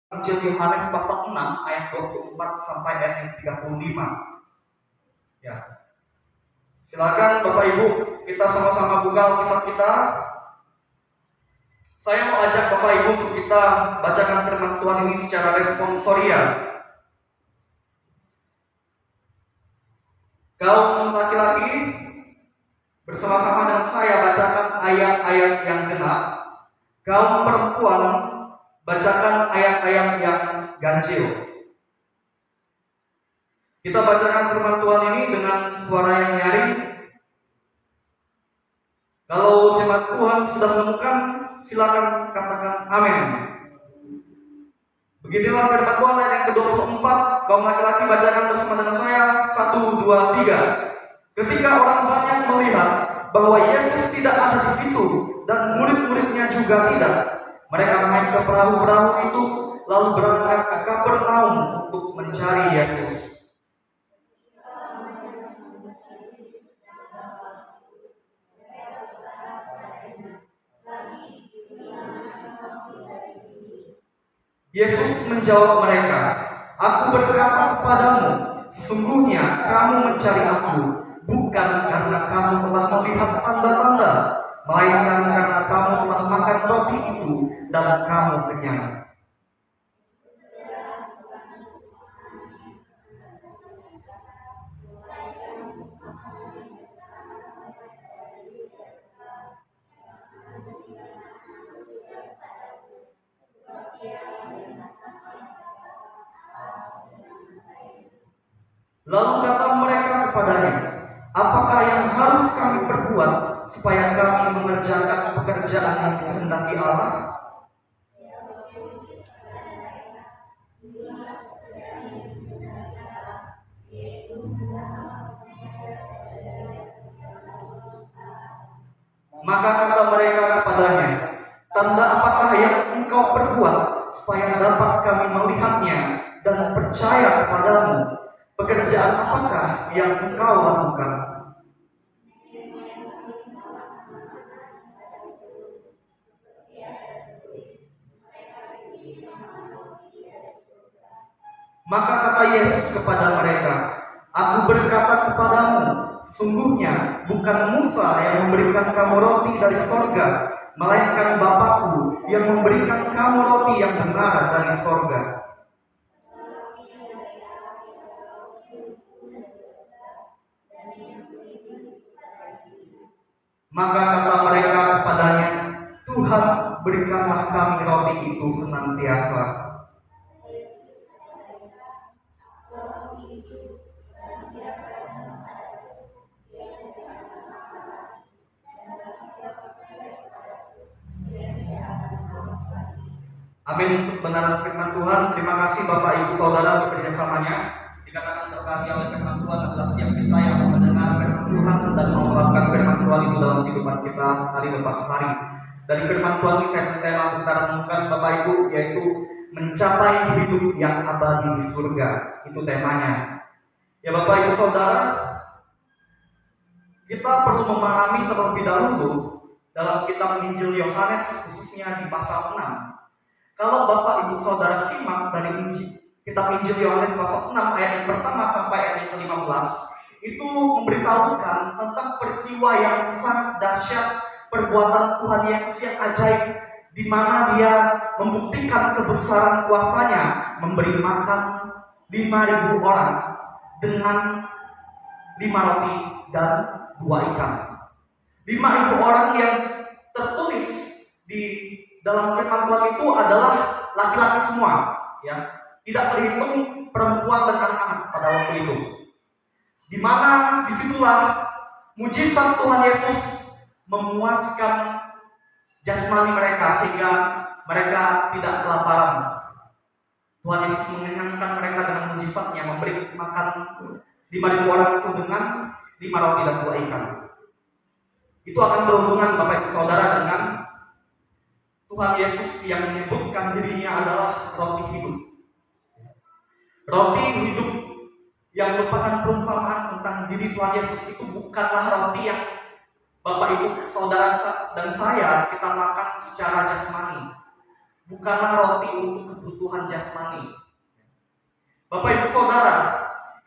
Injil Yohanes pasal 6 ayat 24 sampai ayat yang 35. Ya. Silakan Bapak Ibu, kita sama-sama buka Alkitab kita. Saya mau ajak Bapak Ibu untuk kita bacakan firman Tuhan ini secara responsorial. Kaum laki-laki bersama-sama dengan saya bacakan ayat-ayat yang genap. Kaum perempuan bacakan ayat-ayat yang ganjil. Kita bacakan firman Tuhan ini dengan suara yang nyaring. Kalau jemaat Tuhan sudah menemukan, silakan katakan amin. Beginilah firman Tuhan ayat yang ke-24. Kaum laki-laki bacakan bersama dengan saya. 1, 2, 3. Ketika orang banyak melihat bahwa Yesus tidak ada di situ dan murid-muridnya juga tidak, mereka naik ke perahu-perahu itu lalu berangkat ke Kapernaum untuk mencari Yesus. Yesus menjawab mereka, "Aku berkata kepadamu, sesungguhnya kamu mencari aku, bukan karena kamu telah melihat tanda-tanda, melainkan karena kamu telah makan roti itu dan kamu kenyang." Lalu kata mereka kepadanya, "Apakah yang harus kami perbuat supaya kami mengerjakan pekerjaan yang dikehendaki Allah?" Maka kata mereka kepadanya, "Tanda apakah yang engkau perbuat supaya dapat kami melihatnya dan percaya kepadamu? Pekerjaan apakah yang engkau lakukan?" Maka kata Yesus kepada mereka, "Aku berkata kepadamu, sesungguhnya bukan Musa yang memberikan kamu roti dari sorga, melainkan Bapakku yang memberikan kamu roti yang benar dari sorga." Maka kata mereka kepadanya, "Tuhan, berikanlah kami roti itu senantiasa." Amin untuk kebenaran firman Tuhan. Terima kasih Bapak Ibu Saudara untuk kerjasamanya. Dikatakan terkait oleh firman Tuhan adalah setiap kita yang mau mendengar firman Tuhan dan mau melakukan firman Tuhan itu dalam kehidupan kita hari lepas hari. Dari firman Tuhan ini saya tema untuk kita renungkan Bapak Ibu, yaitu mencapai hidup yang abadi di surga. Itu temanya. Ya Bapak Ibu Saudara, kita perlu memahami terlebih dahulu dalam kitab Injil Yohanes, khususnya di pasal 6. Kalau Bapak Ibu Saudara simak dari kitab Injil Yohanes pasal 6 ayat yang pertama sampai ayat yang ke-15, itu memberitahukan tentang peristiwa yang sangat dahsyat, perbuatan Tuhan Yesus yang ajaib, di mana Dia membuktikan kebesaran kuasanya, memberi makan 5.000 orang dengan 5 roti dan 2 ikan. 5.000 orang yang tertulis di dalam firman Tuhan itu adalah laki-laki semua, ya, tidak terhitung perempuan dan anak-anak pada waktu itu. Di mana disitulah mujizat Tuhan Yesus memuaskan jasmani mereka sehingga mereka tidak kelaparan. Tuhan Yesus mengenyangkan mereka dengan mujizatnya, memberi makan 5.000 orang itu dengan 5 roti dan 2 ikan. Itu akan berhubungan Bapak Ibu Saudara dengan Tuhan Yesus yang menyebutkan dirinya adalah roti hidup. Roti hidup yang merupakan perumpamaan tentang diri Tuhan Yesus itu bukanlah roti yang Bapak Ibu Saudara dan saya kita makan secara jasmani. bukanlah roti untuk kebutuhan jasmani. Bapak Ibu Saudara,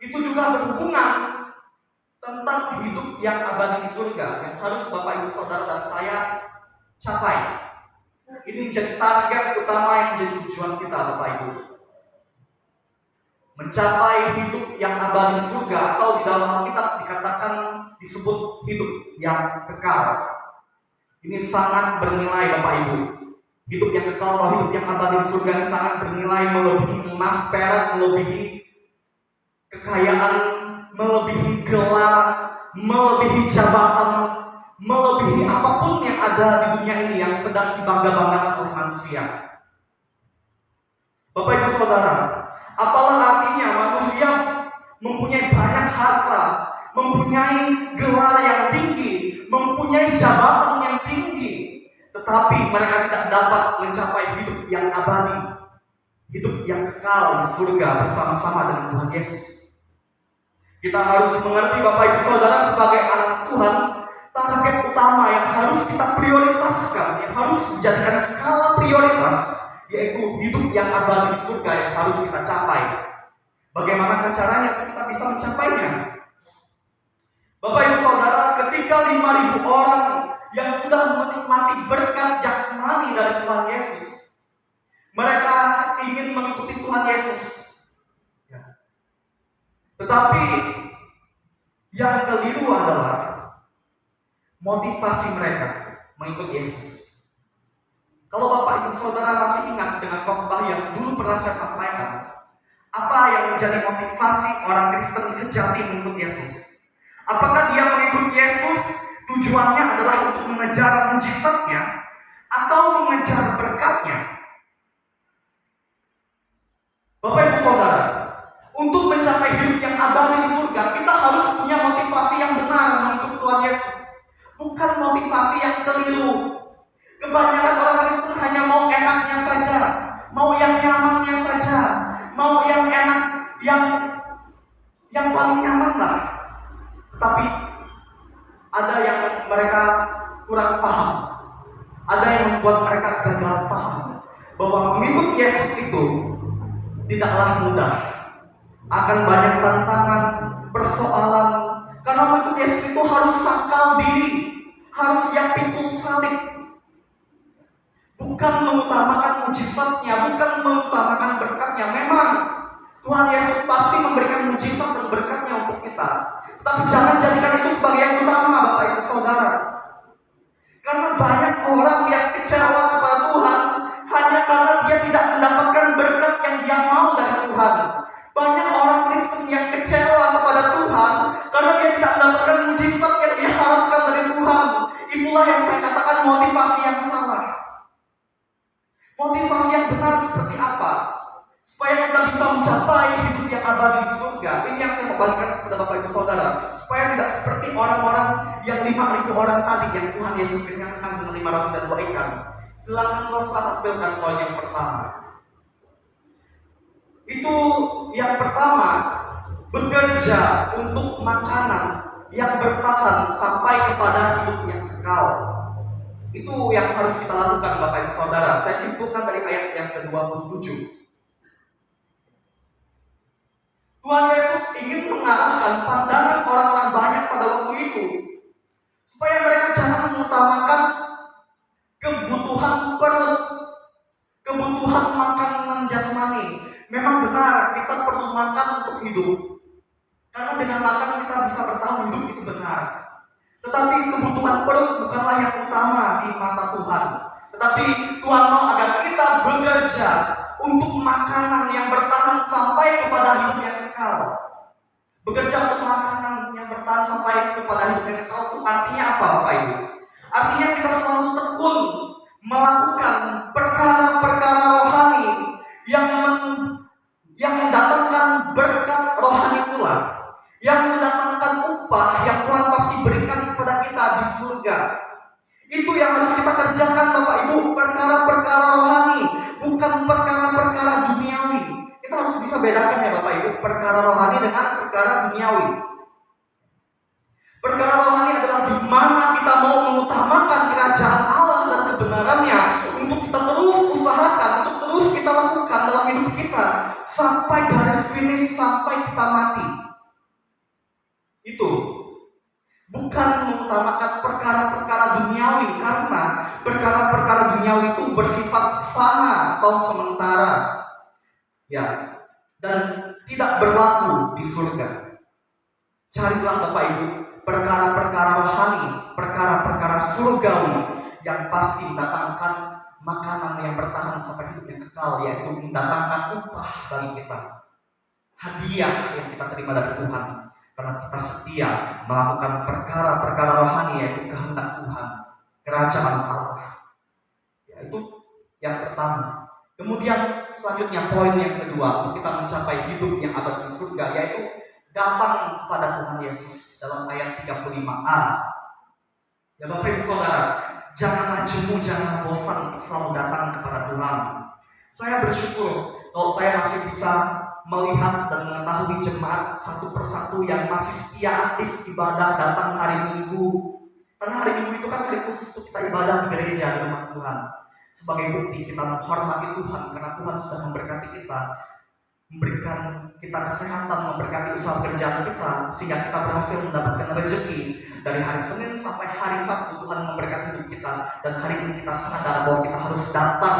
itu juga berhubungan tentang hidup yang abadi di surga yang harus Bapak Ibu Saudara dan saya capai. Ini menjadi target utama yang menjadi tujuan kita, Bapak Ibu. Mencapai hidup yang abadi di surga, atau di dalam Alkitab dikatakan disebut hidup yang kekal. Ini sangat bernilai, Bapak Ibu. Hidup yang kekal atau hidup yang abadi di surga ini sangat bernilai, melebihi emas, perak, melebihi kekayaan, melebihi gelar, melebihi jabatan, melebihi apapun yang ada di dunia ini yang sedang dibangga-banggakan oleh manusia. Bapak Ibu Saudara, apalah artinya manusia mempunyai banyak harta, mempunyai gelar yang tinggi, mempunyai jabatan yang tinggi, tetapi mereka tidak dapat mencapai hidup yang abadi, hidup yang kekal di surga bersama-sama dengan Tuhan Yesus. Kita harus mengerti, Bapak Ibu Saudara, sebagai anak Tuhan, target utama yang harus kita prioritaskan, yang harus dijadikan skala prioritas, yaitu hidup yang abadi di surga yang harus kita capai. Bagaimana caranya kita bisa mencapainya? Bapak Ibu Saudara, ketika 5.000 orang yang sudah menikmati berkat jasmani dari Tuhan Yesus, mereka ingin mengikuti Tuhan Yesus. Tetapi yang keliru adalah motivasi mereka mengikuti Yesus. Kalau Bapak Ibu Saudara masih ingat dengan khotbah yang dulu pernah saya sampaikan, apa yang menjadi motivasi orang Kristen sejati mengikuti Yesus? Apakah dia mengikuti Yesus tujuannya adalah untuk mengejar mujizatnya atau mengejar berkatnya? Bapak Ibu Saudara, untuk mencapai hidup yang abadi di surga, kita harus punya motivasi yang benar mengikuti Tuhan Yesus, bukan motivasi yang keliru. Kebanyakan orang Kristen hanya mau enaknya saja, mau yang nyamannya saja, mau yang enak, yang paling nyaman lah. Tapi ada yang mereka kurang paham, ada yang membuat mereka gagal paham bahwa mengikut Yesus itu tidaklah mudah. Akan banyak tantangan, persoalan. Karena mengikut Yesus itu harus sakal diri, harus yang pikul salib. Bukan mengutamakan mujizatnya, bukan mengutamakan berkatnya. Memang Tuhan Yesus pasti memberikan mujizat dan berkatnya untuk kita. Tapi jangan jadikan itu sebagai yang utama, Bapak Ibu Saudara. Karena banyak orang yang kecewa kepada Tuhan hanya karena dia tidak mendapatkan berkat yang dia mau dari Tuhan. Banyak orang Kristen yang kecewa kepada Tuhan karena dia tidak mendapatkan mujizat yang diharapkan dari Tuhan. Itulah yang saya katakan motivasi yang salah. Motivasi yang benar seperti apa? Supaya kita bisa mencapai hidup yang abadi di surga. Ini yang saya mau bagikan kepada Bapak Ibu Saudara. Supaya tidak seperti orang-orang yang 5.000 orang tadi yang Tuhan Yesus kenyangkan dengan 5 roti dan 2 ikan. Silakan Rosa tampilkan poin yang pertama. Itu yang pertama, bekerja untuk makanan yang bertahan sampai kepada hidup yang kekal. Itu yang harus kita lakukan, Bapak Ibu Saudara. Saya simpulkan dari ayat yang ke-27. Tuhan Yesus ingin mengarahkan pandangan orang-orang banyak pada waktu itu supaya mereka jangan mengutamakan kebutuhan perut, kebutuhan makanan jasmani. Memang benar kita perlu makan untuk hidup, karena dengan makan kita bisa bertahan hidup, itu benar. Tetapi kebutuhan perut bukanlah yang utama di mata Tuhan. Tetapi Tuhan mau agar kita bekerja untuk makanan yang bertahan sampai kepada hidup yang kekal. Bekerja untuk makanan yang bertahan sampai kepada hidup yang kekal itu artinya apa, Bapak Ibu? Artinya kita selalu tekun melakukan perkara-perkara rohani yang mendatangkan berkat rohani pula, yang mendatangkan upah yang Tuhan pasti berikan kepada kita di surga. Itu yang harus kita kerjakan, Bapak Ibu, perkara-perkara rohani, bukan perkara-perkara duniawi. Kita harus bisa bedakan ya Bapak Ibu, perkara rohani dengan perkara duniawi. Perkara rohani adalah di mana kita mau mengutamakan kerajaan Allah dan kebenarannya, untuk kita terus usahakan kita sampai garis finish, sampai kita mati. Itu bukan mengutamakan perkara-perkara duniawi, karena perkara-perkara duniawi itu bersifat fana atau sementara, ya, dan tidak berlaku di surga. Carilah Bapak Ibu perkara-perkara rohani, perkara-perkara surgawi yang pasti mendatangkan makanan yang bertahan sampai hidup yang kekal, yaitu mendatangkan upah bagi kita, hadiah yang kita terima dari Tuhan karena kita setia melakukan perkara-perkara rohani, yaitu kehendak Tuhan, kerajaan Allah. Ya, itu yang pertama. Kemudian selanjutnya poin yang kedua, untuk kita mencapai hidup yang abadi di surga, yaitu datang kepada Tuhan Yesus dalam ayat 35a. Ya Bapak Ibu Saudara, janganlah jemu, janganlah bosan untuk selalu datang kepada Tuhan. Saya bersyukur kalau saya masih bisa melihat dan mengetahui jemaat satu persatu yang masih setia aktif ibadah datang hari Minggu. Karena hari Minggu itu kan hari khusus untuk kita ibadah di gereja, di rumah Tuhan. Sebagai bukti kita menghormati Tuhan karena Tuhan sudah memberkati kita, memberikan kita kesehatan, memberkati usaha pekerjaan kita, sehingga kita berhasil mendapatkan rezeki. Dari hari Senin sampai hari Sabtu Tuhan memberkati hidup kita, dan hari ini kita sadar bahwa kita harus datang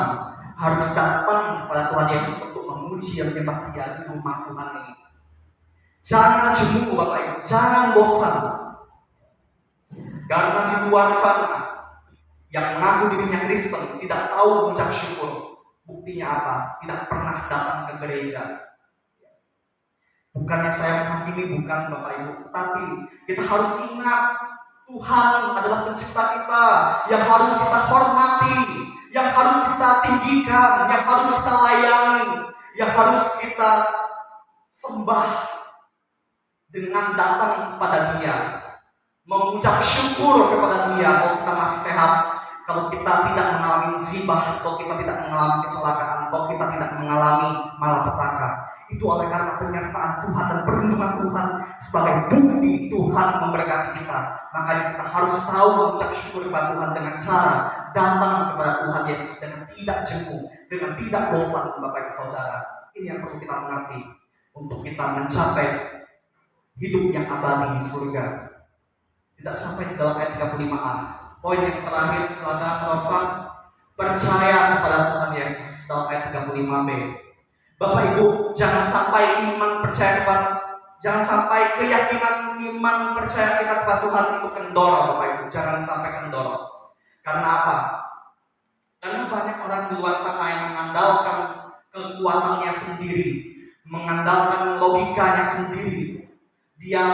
kepada Tuhan Yesus untuk memuji dan menyembah Dia di rumah Tuhan ini. Jangan jemu Bapak Ibu, jangan bosan. Karena di luar sana yang mengaku dirinya Kristen tidak tahu mengucap syukur. Buktinya apa? Tidak pernah datang ke gereja. Bukannya saya menghakimi, bukan Bapak Ibu, tetapi kita harus ingat Tuhan adalah pencipta kita, yang harus kita hormati, yang harus kita tinggikan, yang harus kita layani, yang harus kita sembah dengan datang kepada Dia, mengucap syukur kepada Dia kalau kita masih sehat, kalau kita tidak mengalami musibah, kalau kita tidak mengalami kecelakaan, kalau kita tidak mengalami malapetaka. Itu oleh karena penyertaan Tuhan dan perlindungan Tuhan sebagai bukti Tuhan memberkati kita. Makanya kita harus tahu mengucap syukur kepada Tuhan dengan cara datang kepada Tuhan Yesus dengan tidak jemu, dengan tidak bosan, Bapak Ibu Saudara. Ini yang perlu kita mengerti untuk kita mencapai hidup yang abadi di surga. Tidak sampai di dalam ayat 35a. Poin yang terakhir, silakan Rosa, percaya kepada Tuhan Yesus dalam ayat 35b. Bapak Ibu, jangan sampai jangan sampai keyakinan iman percaya kita kepada Tuhan itu kendor, Bapak Ibu. Jangan sampai kendor. Karena apa? Karena banyak orang di luar sana yang mengandalkan kekuatannya sendiri, mengandalkan logikanya sendiri. Dia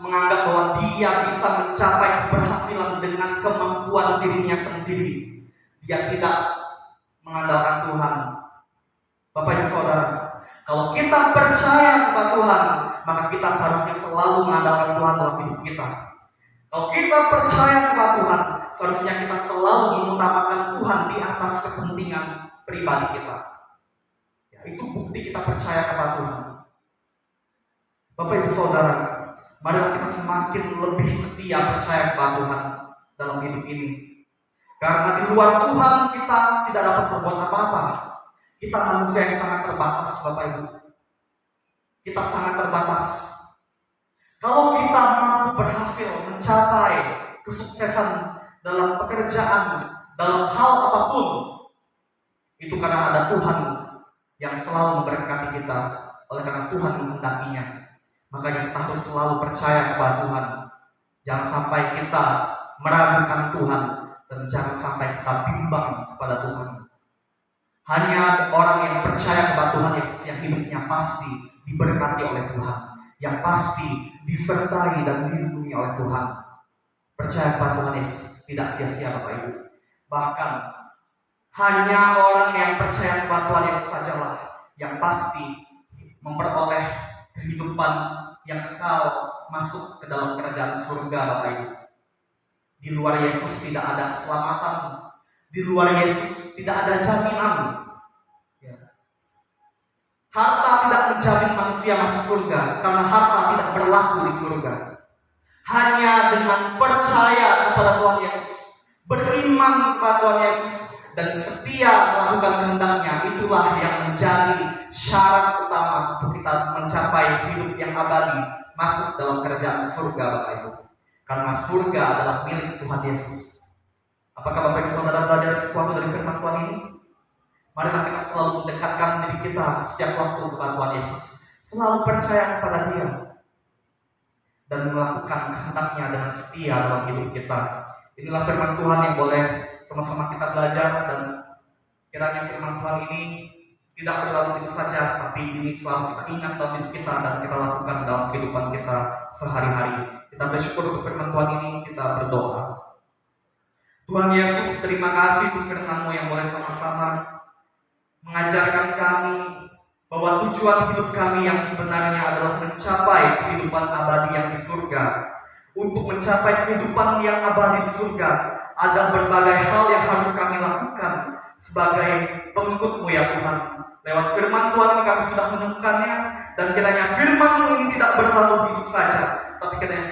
menganggap bahwa dia bisa mencapai keberhasilan dengan kemampuan dirinya sendiri. Dia tidak mengandalkan Tuhan. Bapak Ibu Saudara, kalau kita percaya kepada Tuhan, maka kita seharusnya selalu mengandalkan Tuhan dalam hidup kita. Kalau kita percaya kepada Tuhan, seharusnya kita selalu mengutamakan Tuhan di atas kepentingan pribadi kita. Ya, itu bukti kita percaya kepada Tuhan. Bapak Ibu Saudara, marilah kita semakin lebih setia percaya kepada Tuhan dalam hidup ini. Karena di luar Tuhan kita tidak dapat berbuat apa-apa. Kita manusia yang sangat terbatas, Bapak Ibu. Kita sangat terbatas. Kalau kita mampu berhasil mencapai kesuksesan dalam pekerjaan, dalam hal apapun, itu karena ada Tuhan yang selalu memberkati kita, oleh karena Tuhan menghendakinya. Makanya kita harus selalu percaya kepada Tuhan. Jangan sampai kita meragukan Tuhan, dan jangan sampai kita bimbang kepada Tuhan. Hanya orang yang percaya kepada Tuhan Yesus yang hidupnya pasti diberkati oleh Tuhan, yang pasti disertai dan dilindungi oleh Tuhan. Percaya kepada Tuhan Yesus tidak sia-sia, Bapak Ibu. Bahkan hanya orang yang percaya kepada Tuhan Yesus sajalah yang pasti memperoleh kehidupan yang kekal, masuk ke dalam kerajaan surga, Bapak Ibu. Di luar Yesus tidak ada keselamatan. Di luar Yesus tidak ada jaminan. Ya. Harta tidak menjamin manusia masuk surga, karena harta tidak berlaku di surga. Hanya dengan percaya kepada Tuhan Yesus, beriman kepada Tuhan Yesus, dan setia melakukan kehendak-Nya, itulah yang menjadi syarat utama untuk kita mencapai hidup yang abadi, masuk dalam kerajaan surga, Bapak Ibu. Karena surga adalah milik Tuhan Yesus. Apakah Bapak Ibu Saudara belajar sesuatu dari firman Tuhan ini? Marilah kita selalu mendekatkan diri kita setiap waktu kepada Tuhan Yesus, selalu percaya kepada Dia, dan melakukan kehendak-Nya dengan setia dalam hidup kita. Inilah firman Tuhan yang boleh sama-sama kita belajar, dan kiranya firman Tuhan ini tidak berlalu begitu saja, tapi ini selalu kita ingat dalam hidup kita dan kita lakukan dalam kehidupan kita sehari-hari. Kita bersyukur untuk firman Tuhan ini, kita berdoa. Tuhan Yesus, terima kasih untuk firman-Mu yang boleh sama-sama mengajarkan kami bahwa tujuan hidup kami yang sebenarnya adalah mencapai kehidupan abadi yang di surga. Untuk mencapai kehidupan yang abadi di surga, ada berbagai hal yang harus kami lakukan sebagai pengikut-Mu ya Tuhan. Lewat firman Tuhan ini kami sudah menemukannya, dan kiranya firman-Mu ini tidak berlalu begitu saja,